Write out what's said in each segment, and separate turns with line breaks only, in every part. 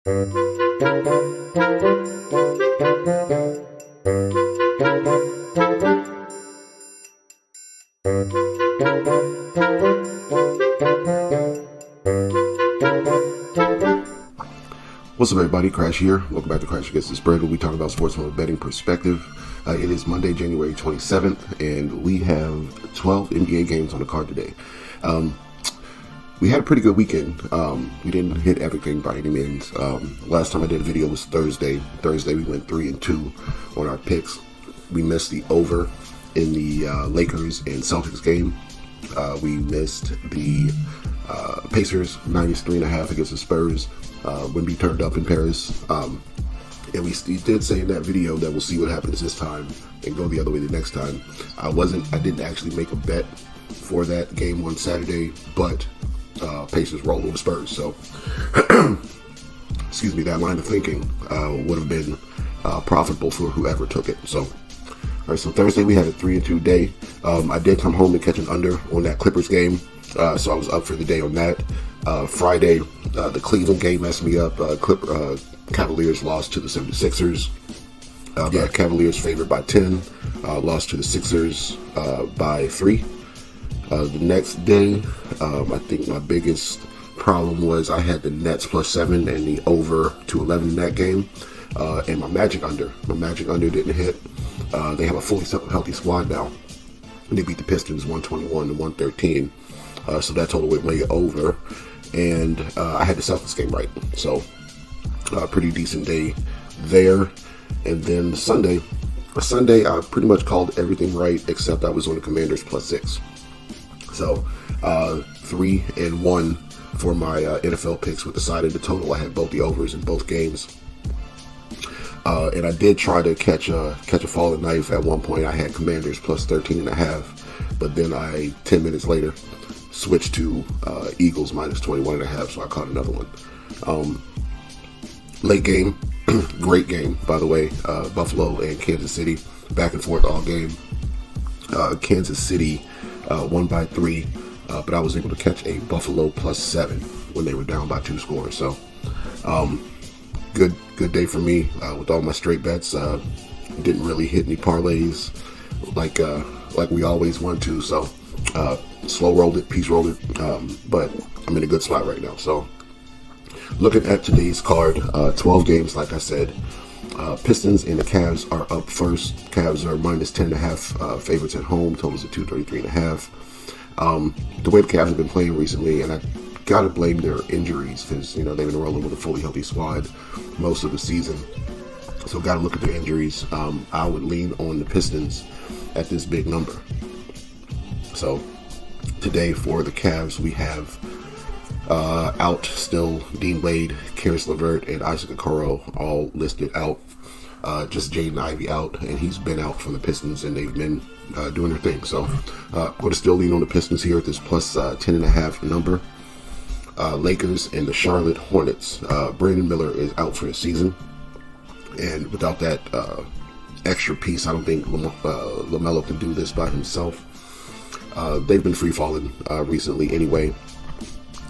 What's up, everybody? Crash here. Welcome back to Crash Against the Spread, where we talk about sports from a betting perspective. It is Monday, January 27th, and we have 12 NBA games on the card today. We had a pretty good weekend. We didn't hit everything by any means. Last time I did a video was Thursday. Thursday we went 3-2 on our picks. We missed the over in the Lakers and Celtics game. We missed the Pacers -3.5 against the Spurs when we turned up in Paris. And we did say in that video that we'll see what happens this time and go the other way the next time. I didn't actually make a bet for that game on Saturday, but Pacers rolled over Spurs. So, excuse me, that line of thinking would have been profitable for whoever took it. So, all right, so Thursday we had a 3-2 day. I did come home and catch an under on that Clippers game, so I was up for the day on that. Friday, the Cleveland game messed me up. Cavaliers lost to the 76ers. Cavaliers favored by 10, lost to the Sixers by 3. The next day, I think my biggest problem was I had the Nets +7 and the over to 11 in that game, and my Magic under didn't hit. They have a fully healthy squad now. They beat the Pistons 121-113, so that total went way over. And I had the Celtics game right, so pretty decent day there. And then Sunday I pretty much called everything right except I was on the Commanders +6. So 3-1 for my NFL picks with the side of the total. I had both the overs in both games. And I did try to catch a falling knife at one point. I had Commanders +13.5, but then 10 minutes later, switched to Eagles -21.5, so I caught another one. Late game, great game, by the way. Buffalo and Kansas City, back and forth all game. Kansas City won by 3, but I was able to catch a Buffalo +7 when they were down by 2 scores. So, good day for me with all my straight bets. Didn't really hit any parlays like we always want to. So, slow rolled it, peace rolled it, but I'm in a good spot right now. So, looking at today's card, 12 games, like I said. Pistons and the Cavs are up first. Cavs are -10.5 favorites at home. Totals at 233.5. The way the Cavs have been playing recently, and I gotta blame their injuries because they've been rolling with a fully healthy squad most of the season. So gotta look at their injuries. I would lean on the Pistons at this big number. So today for the Cavs we have out still Dean Wade, Karis LeVert, and Isaac Okoro all listed out. Just Jaden Ivey out, and he's been out from the Pistons, and they've been doing their thing. So I'm going to still lean on the Pistons here at this +10.5 number. Lakers and the Charlotte Hornets. Brandon Miller is out for the season, and without that extra piece, I don't think LaMelo can do this by himself. They've been free-falling recently anyway.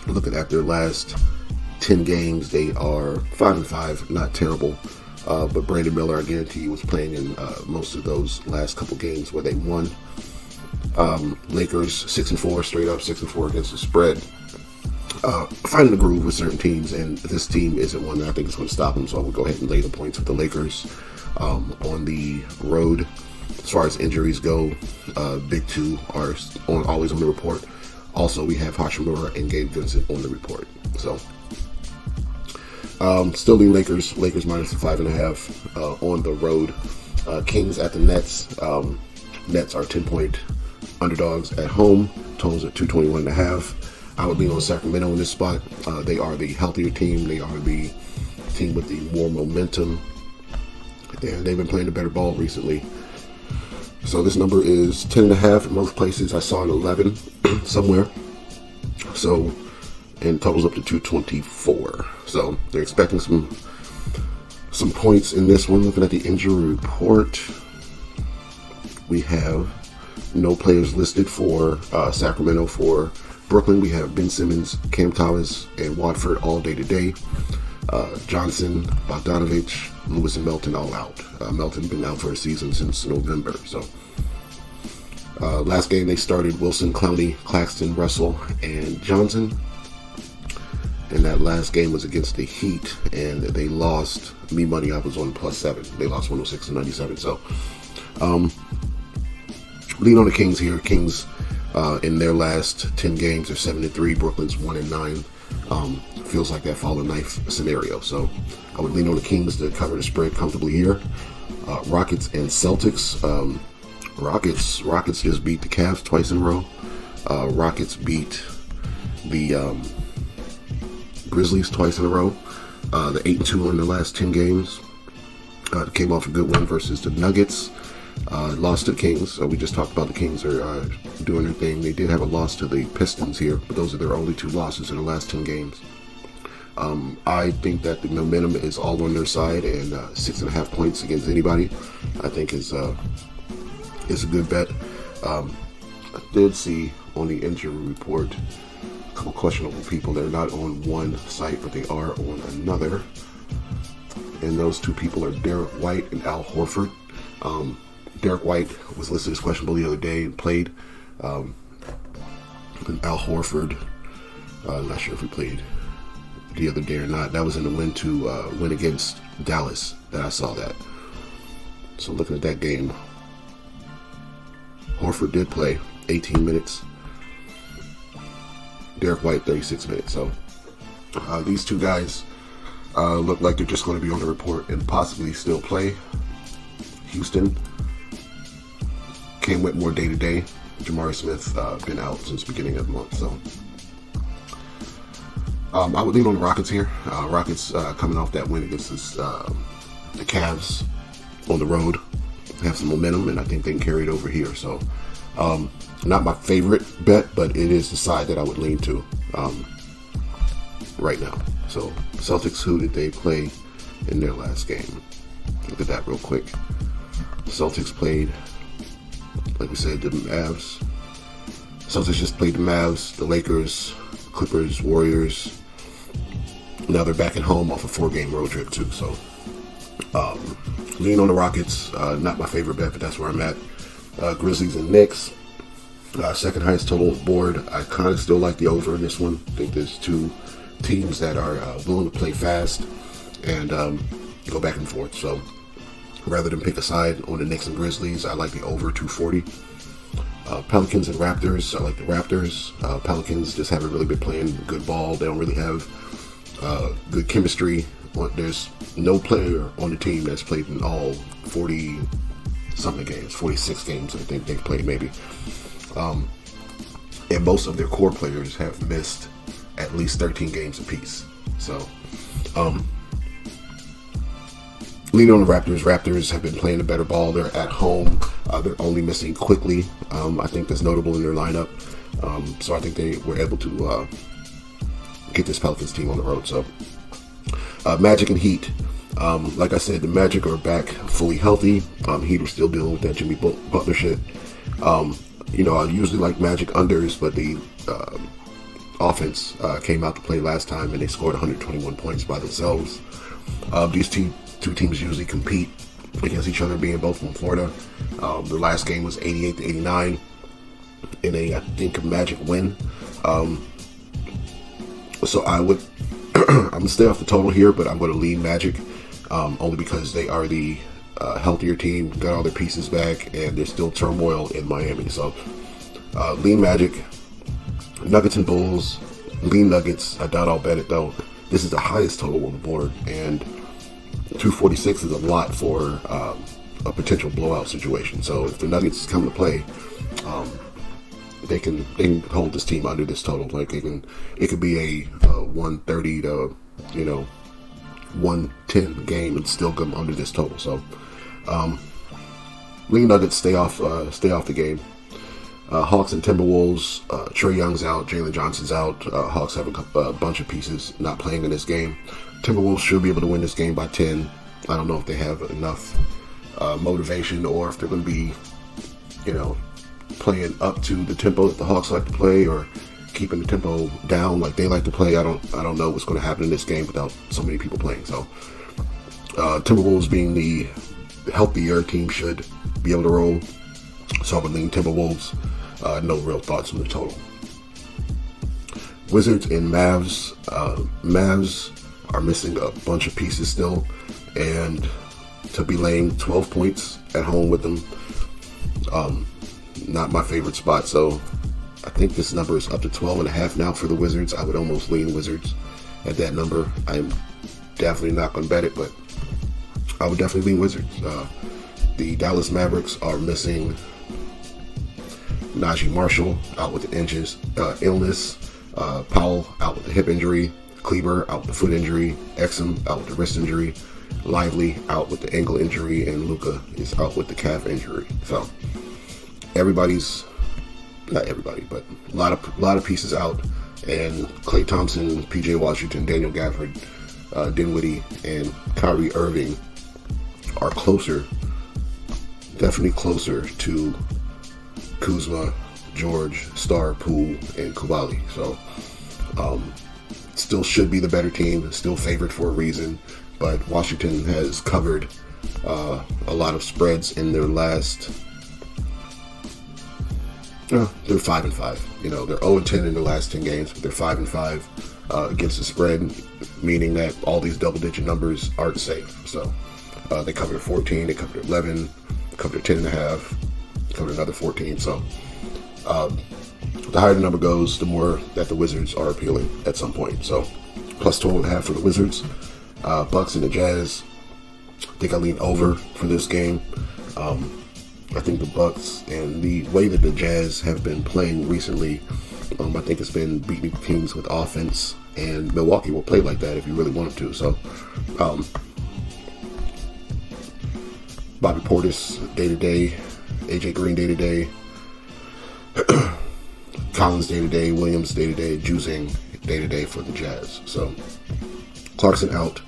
Looking at their last 10 games, they are 5-5, not terrible. But Brandon Miller, I guarantee you, was playing in most of those last couple games where they won. Lakers 6-4, straight up 6-4 against the spread. Finding the groove with certain teams, and this team isn't one that I think is going to stop them. So I would go ahead and lay the points with the Lakers on the road. As far as injuries go, big two are always on the report. Also, we have Hachimura and Gabe Vincent on the report. So, still lean Lakers -5.5 on the road. Kings at the Nets. Nets are 10-point underdogs at home. Totals at 221.5. I would lean on Sacramento in this spot. They are the healthier team. They are the team with the more momentum, and they've been playing the better ball recently. So this number is 10.5 in most places. I saw it 11 somewhere. So, and totals up to 224. So they're expecting some points in this one. Looking at the injury report, we have no players listed for Sacramento. For Brooklyn, we have Ben Simmons, Cam Thomas, and Watford all day today. Johnson, Bogdanovich, Lewis, and Melton all out. Melton been out for a season since November. So last game they started Wilson, Clowney, Claxton, Russell, and Johnson. And that last game was against the Heat, and they lost. Me money, I was on +7. They lost 106-97. So lean on the Kings here. Kings in their last 10 games are 7-3. Brooklyn's 1-9. Feels like that fallen knife scenario. So I would lean on the Kings to cover the spread comfortably here. Rockets and Celtics. Rockets just beat the Cavs twice in a row. Rockets beat the Grizzlies twice in a row. The 8-2 in the last 10 games. Came off a good win versus the Nuggets. Lost to the Kings. So we just talked about the Kings are doing their thing. They did have a loss to the Pistons here, but those are their only 2 losses in the last 10 games. I think that the momentum is all on their side, and 6.5 points against anybody, I think is a good bet. I did see on the injury report a couple questionable people. They're not on one site, but they are on another. And those 2 people are Derek White and Al Horford. Derek White was listed as questionable the other day and played. And Al Horford, I'm not sure if he played the other day or not. That was in the win against Dallas that I saw that. So looking at that game, Horford did play 18 minutes. Derek White 36 minutes. So these 2 guys look like they're just going to be on the report and possibly still play. Houston came with more day-to-day. Jamari Smith been out since the beginning of the month. So I would lean on the Rockets here. Rockets coming off that win against the Cavs on the road. Have some momentum, and I think they can carry it over here. So not my favorite bet, but it is the side that I would lean to right now. So Celtics, who did they play in their last game? Look at that real quick. Celtics played, like we said, the Mavs. Celtics just played the Mavs, the Lakers, Clippers, Warriors. Now they're back at home off a 4-game road trip too. So lean on the Rockets. Not my favorite bet, but that's where I'm at. Grizzlies and Knicks. Second highest total on the board. I kind of still like the over in this one. I think there's 2 teams that are willing to play fast and go back and forth. So rather than pick a side on the Knicks and Grizzlies, I like the over 240. Pelicans and Raptors. I like the Raptors. Pelicans just haven't really been playing good ball. They don't really have good chemistry. There's no player on the team that's played in all 40-something games, 46 games I think they've played maybe. And most of their core players have missed at least 13 games apiece. So lean on the Raptors. Raptors have been playing a better ball. They're at home. They're only missing quickly. I think that's notable in their lineup. So I think they were able to get this Pelicans team on the road. So Magic and Heat. Like I said, the Magic are back fully healthy. Heat are still dealing with that Jimmy Butler shit. I usually like Magic unders, but the offense came out to play last time and they scored 121 points by themselves. These two teams usually compete against each other, being both from Florida. The last game was 88-89 in I think, a Magic win. So I would, I'm going to stay off the total here, but I'm going to lean Magic only because they are the healthier team, got all their pieces back, and there's still turmoil in Miami. So lean Magic. Nuggets and Bulls. Lean Nuggets. I doubt I'll bet it though. This is the highest total on the board, and 246 is a lot for a potential blowout situation. So if the Nuggets come to play, they can hold this team under this total. Like it could be a 130 to 110 game and still come under this total. So lean Nuggets, stay off the game. Hawks and Timberwolves. Trae Young's out, Jalen Johnson's out. Hawks have a bunch of pieces not playing in this game. Timberwolves should be able to win this game by 10. I don't know if they have enough motivation, or if they're going to be, playing up to the tempo that the Hawks like to play, or keeping the tempo down like they like to play. I don't know what's going to happen in this game without so many people playing. So Timberwolves being the healthier team should be able to roll. So I would lean Timberwolves. No real thoughts on the total. Wizards and Mavs. Mavs are missing a bunch of pieces still, and to be laying 12 points at home with them, not my favorite spot. So I think this number is up to 12.5 now for the Wizards. I would almost lean Wizards at that number. I'm definitely not going to bet it, but I would definitely lean Wizards. The Dallas Mavericks are missing Najee Marshall out with the illness. Powell out with the hip injury. Kleber out with the foot injury. Exum out with the wrist injury. Lively out with the ankle injury, and Luka is out with the calf injury. So not everybody, but a lot of pieces out. And Klay Thompson, PJ Washington, Daniel Gafford, Dinwiddie, and Kyrie Irving are definitely closer to Kuzma, George, Star, Poole, and Koulibaly. So still should be the better team, still favored for a reason, but Washington has covered a lot of spreads in their last. They're 5-5. You know, they're 0-10 in their last 10 games, but they're 5-5 against the spread, meaning that all these double-digit numbers aren't safe. So they covered 14, they covered 11, covered 10.5, covered another 14. So the higher the number goes, the more that the Wizards are appealing at some point. So plus 12.5 for the Wizards. Bucks and the Jazz. I think I lean over for this game. I think the Bucks and the way that the Jazz have been playing recently, I think it's been beating teams with offense, and Milwaukee will play like that if you really want them to. So Bobby Portis day-to-day, AJ Green day-to-day, Collins day-to-day, Williams day-to-day, Juzang day-to-day for the Jazz. So Clarkson out.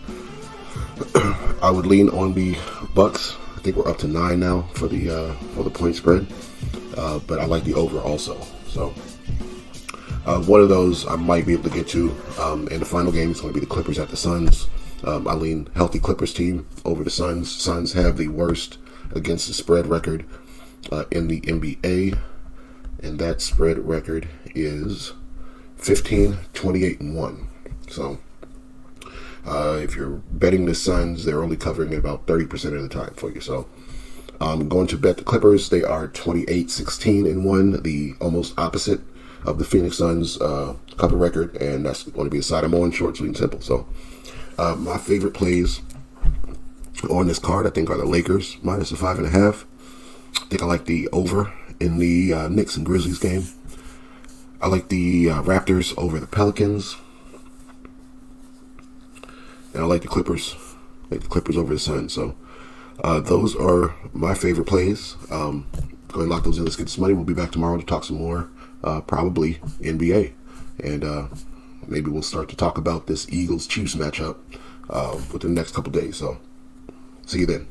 I would lean on the Bucks. I think we're up to 9 now for the point spread, but I like the over also. So one of those I might be able to get to. In the final game, it's going to be the Clippers at the Suns. I lean healthy Clippers team over the Suns. Suns have the worst against the spread record in the NBA, and that spread record is 15-28-1. So if you're betting the Suns, they're only covering it about 30% of the time for you. So I'm going to bet the Clippers. They are 28-16-1, the almost opposite of the Phoenix Suns cover record, and that's going to be a side I'm on, short, sweet, and simple. So my favorite plays on this card, I think, are the Lakers minus the 5.5. I think I like the over in the Knicks and Grizzlies game. I like the Raptors over the Pelicans. And I like the Clippers. Over the Suns. So those are my favorite plays. Go ahead and lock those in. Let's get this money. We'll be back tomorrow to talk some more, probably NBA. And maybe we'll start to talk about this Eagles-Chiefs matchup within the next couple days. So see you then.